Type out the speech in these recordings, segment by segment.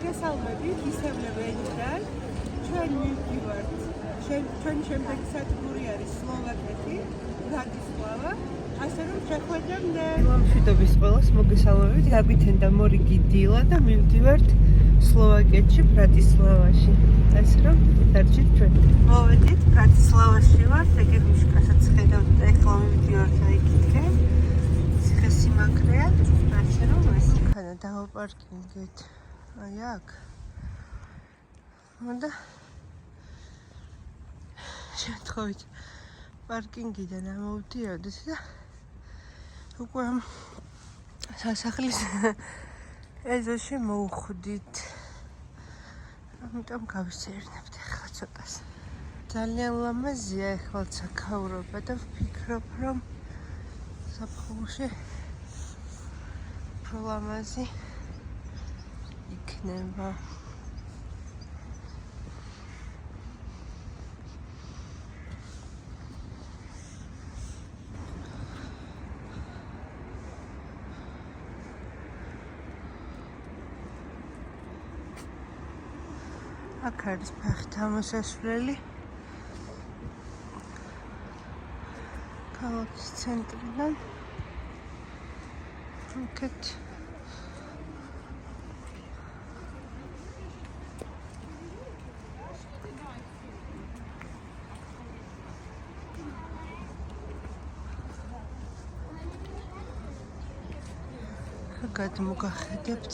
მოგესალმებით ისევლევენიდან. ჩვენ მივდივართ. ჩვენ შემდეგი სადგური არის სლოვაკეთი, ბრატისლავა. ასე რომ შეხვედრამდე. მშვიდობის ყველას მოგესალმებით. გაგვითენდა მორიგი დილა და მივდივართ სლოვაკეთში, ბრატისლავაში. ასე რომ დარჩით ჩვენ. მოვედით ბრატისლავაში ვართ, ეგრე მიშკასაც ხედავთ და ეხლა მივდივართ აიქითკენ. ციხესიმაგრეა, ასე რომ ეს იქანა დავაპარკინგეთ. აი აქ. და შემთხვევით პარკინგიდან ამოვდიოდეთ და უკვე სასახლის ეზოში მოვხვდით. ამიტომ გავისერნებთ ახლა ცოტას. ძალიან ლამაზია ახლა საქაურობა და ვფიქრობ, რომ საფხულში უფრო ლამაზი იქნება. აქ არის ფეხით ამოსასვლელი ქალაქის ცენტრიდან. აქეთ გადმოგახედებთ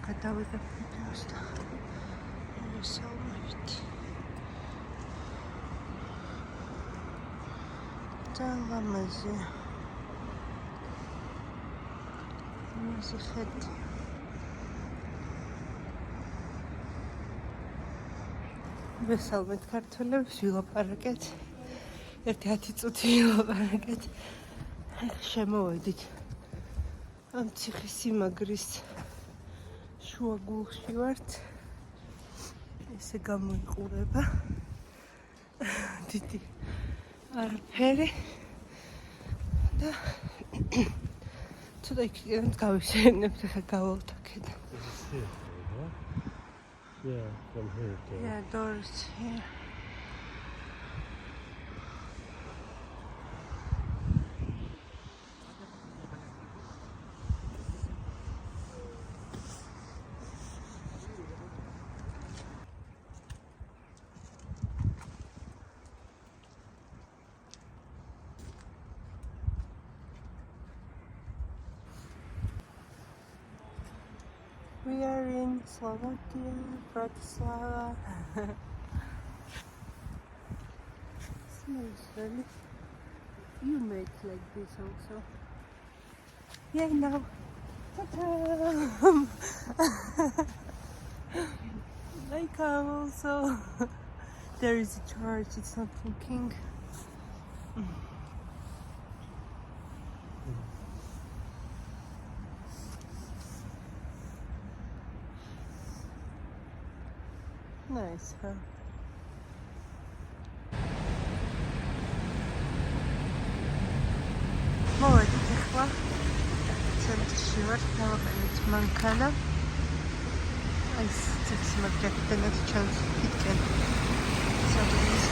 გადავიდეთ ვიდეოს და მოვესალმებით. და ლამაზია. ლამაზი ხედი. მოვესალმეთ ქართველებს, ვილაპარაკეთ. 10 წუთი ვილაპარაკეთ. შემოვედით ამ ციხესიმაგრის შუაგულში ვართ. ესე გამოიყურება დიდი არაფერი და ცოტა იქიდან გავისერნებთ, ახლა გავალთ აქედან. Yeah, from here to... Yeah, doors here. We are in Slovakia, Bratislava. Smells really. You make like this also. Yeah, now. Ta-da! I come also. There is a church. It's not working. Nice, huh? მოვედით ახლა ცენტრში ვარ, დავაყენეთ მანქანა. აი ეს ციხესიმაგრეებიდან ჩანს იქიდან. საბურის.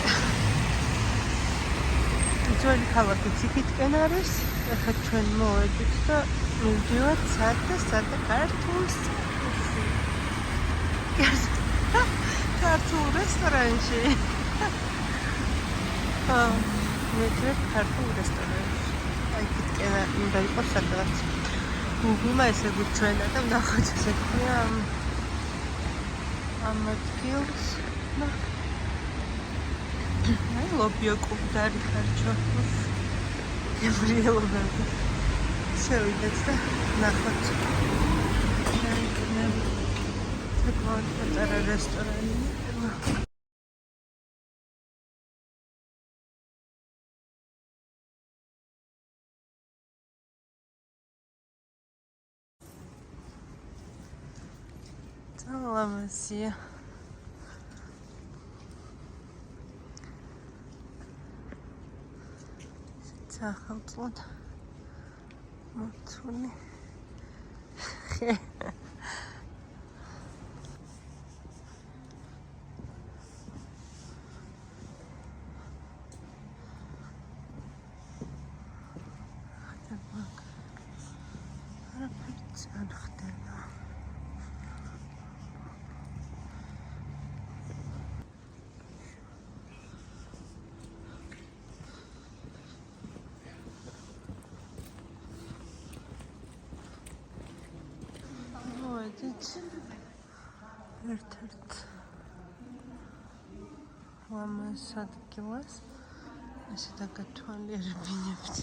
ძველი ქალაქიც იქიდან არის. ახლა ჩვენ მოვედით და მივდივართ სად და ქართულს. ქართულ რესტორანში. მივდივართ ქართულ რესტორანში. აი იქიდან უნდა იყოს სადღაც. Google-მა ესე გვიჩვენა და ვნახოთ ესე ქვია ამ ადგილს. აი ლობიო კუბდარი ხარჯვა. ებრიელობები. შევიდეთ და ვნახოთ. საკმაოდ პატარა რესტორანი. ლამაზია. სახელმწიფოდ მოწუნი ხე ერთ-ერთ ლამაზ ადგილას ასე დაგათვალიერებინებთ.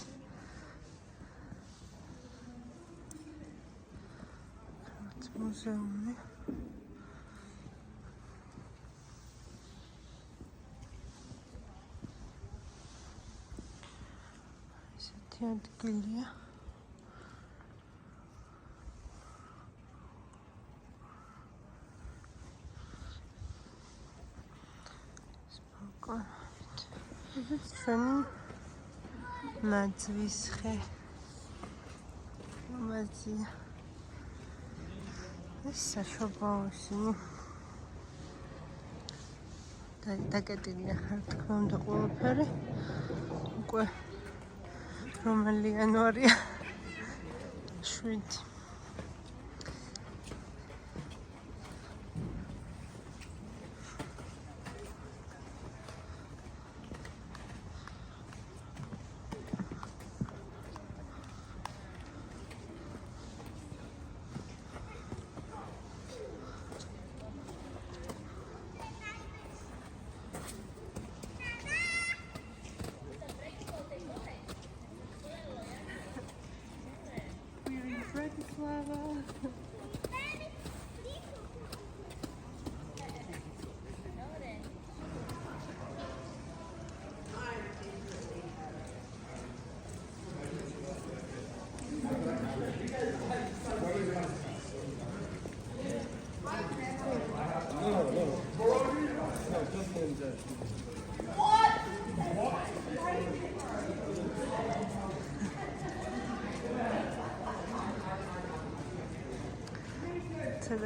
მუზეუმი. ესეთი ადგილია. ჩვენი ნაძვის ხე ლამაზია. ეს საშობაო ისინი დაკეტილია ხარ თქმა უნდა ყველაფერი. უკვე რომელი იანვარია 7. Bratislava.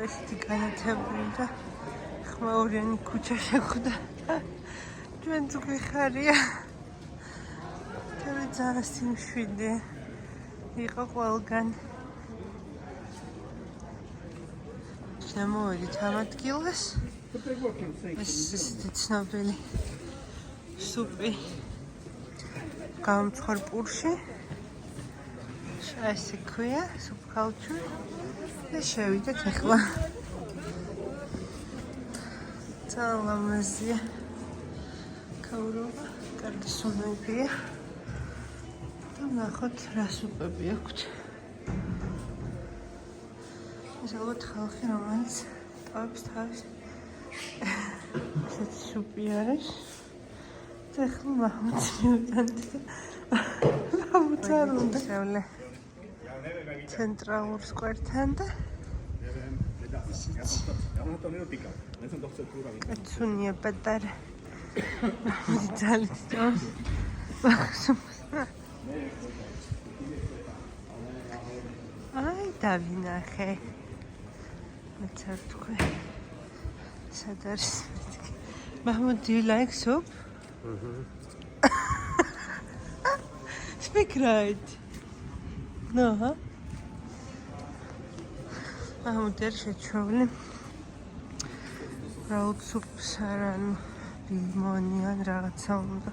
ესეთი განათებული და ხმაურიანი ქუჩა შეხვდა. ჩვენც გვიხარია. თუმცა ძალიან სიმშვიდე იყო ყველგან. შემოვედით ამ ადგილას. ეს ცნობილი სუპი გამცხარ პურში. ასე ქვია, სუპ culture. და შევიდეთ ახლა. ძალიან ლამაზია. ქაურობა, კარგი სუნოებია. და ნახოთ რა სუპები აქვთ. ეს ალბათ ხალხი რომელიც ტოვებს თავის ესეთი სუპი არის. და ახლა მაჰმუდს მივიტანთ და მაჰმუდს არ უნდა შავლე. ცენტრალურ სკვერთან და კაცუნია პატარა ძალიან ჭამს აი დავინახე მეცარ თქვი სად არის Mahmoud, do you like soup? Speak right. No, huh? Mahmoud er შეჩვევლი. რაუდ სუპს არან ბიმონიან რაღაცა უნდა.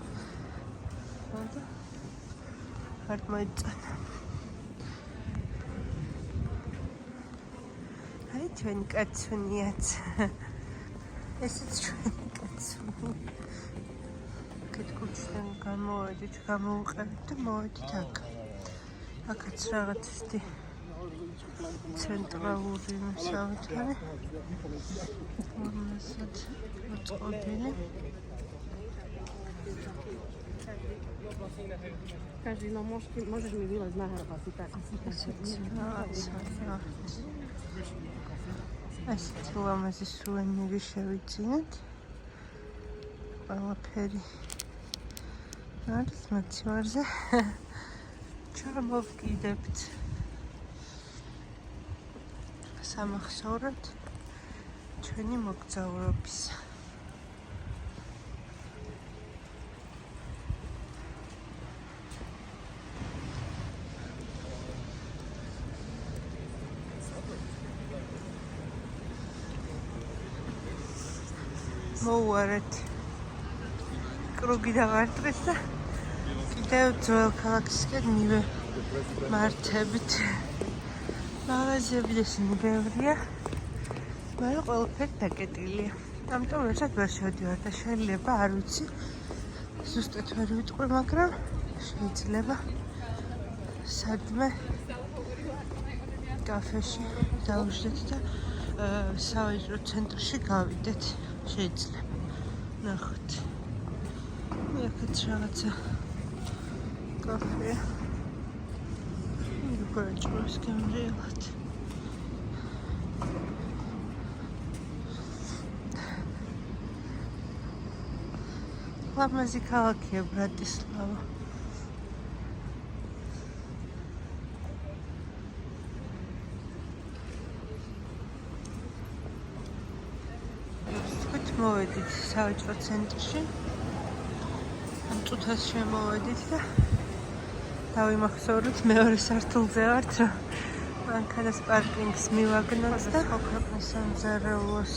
და არ მოიწანა. აი ჩვენი კაცუნიაც. ესეც ჩვენი კაცუნია. კეთკუჩიდან გამოვედით, გამოვყევით და მოვედით აქ. აქაც რაღაც ისეთი ცენტრალური მოსავთარი. რომელსაც მოწყობილი. Скажи, но можешь мне вилать на горбас и так. ასეთი ლამაზი სუვენირი შევიძინეთ. ყველაფერი არის მაცივარზე. ჩამოვკიდებთ სამახსოვრად ჩვენი მოგზაურობის. მოვუარეთ კრუგი დავარტყეს და კიდევ ძველ ქალაქისკენ მივემართებით. მაღაზიები ისინი ბევრია, მაგრამ ყველაფერი დაკეტილია. ამიტომ ერთად ვერ შევდივარ და შეიძლება არ ვიცი, ზუსტად ვერ ვიტყვი, მაგრამ შეიძლება სადმე კაფეში დავუშვით და სავაჭრო ცენტრში გავიდეთ. შეიძლება ნახოთ. აქეთ რაღაცა კაფეა. გორაჭროს გამრიელად. ლამაზი ქალაქია ბრატისლავა. მოვედით სავაჭრო ცენტრში. ამ წუთას შემოვედით და დავიმახსოვროთ მეორე სართულზე ვართ, რომ მანქანას პარკინგს მივაგნოთ და ოქროპნის სამზარეულოს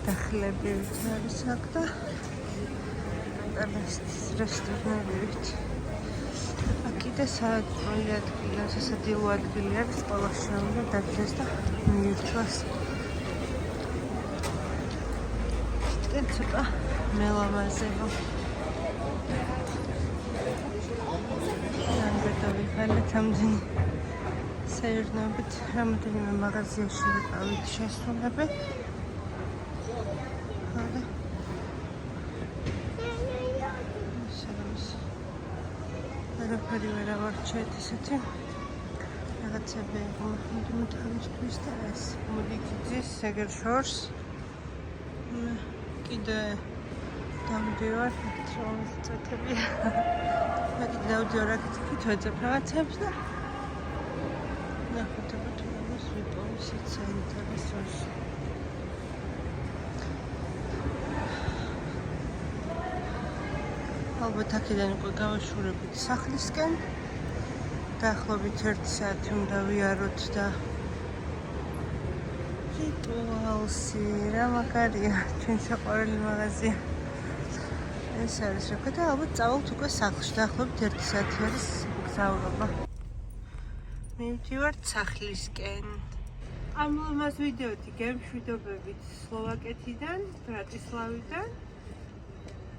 დახლებივით არის აქ და რესტორნებივით. აქ კიდე საწყორი ადგილი, სასადილო ადგილი არის, ყველა შეუძლია დაგდეს და მიირთვას. თითქოს ცოტა მელამაზება. დავიხალეთ ამდენი საერთოდ რამდენიმე მაღაზიაში ვიყავით შესრულები. არაფერი ვერ ავარჩიეთ ისეთი რაღაცები მოდიმ თავისთვის და ეს მოდიძის სეგერშორს კიდე დამდივარ elektronis წეთები. მე დავდივარ აქეთ ვეძებ რაღაცებს და ნახოთ თუ ის ვიპოვოს საინტერესოში. ალბათ აქედან უკვე გავაშურებით სახლისკენ. დაახლოებით 1 საათი უნდა ვიაროთ და რიტუალსი რა მაგარია, ჩვენ საყვარელი მაღაზია. ეს არის რა და ალბათ წავალთ უკვე სახლში. დაახლოებით 1 საათი არის გზავრობა. მივდივართ სახლისკენ. ამ ლამაზ ვიდეოთი გემშვიდობებით სლოვაკეთიდან, ბრატისლავიდან.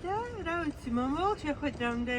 და რა ვიცი, მომავალ შეხვედრამდე.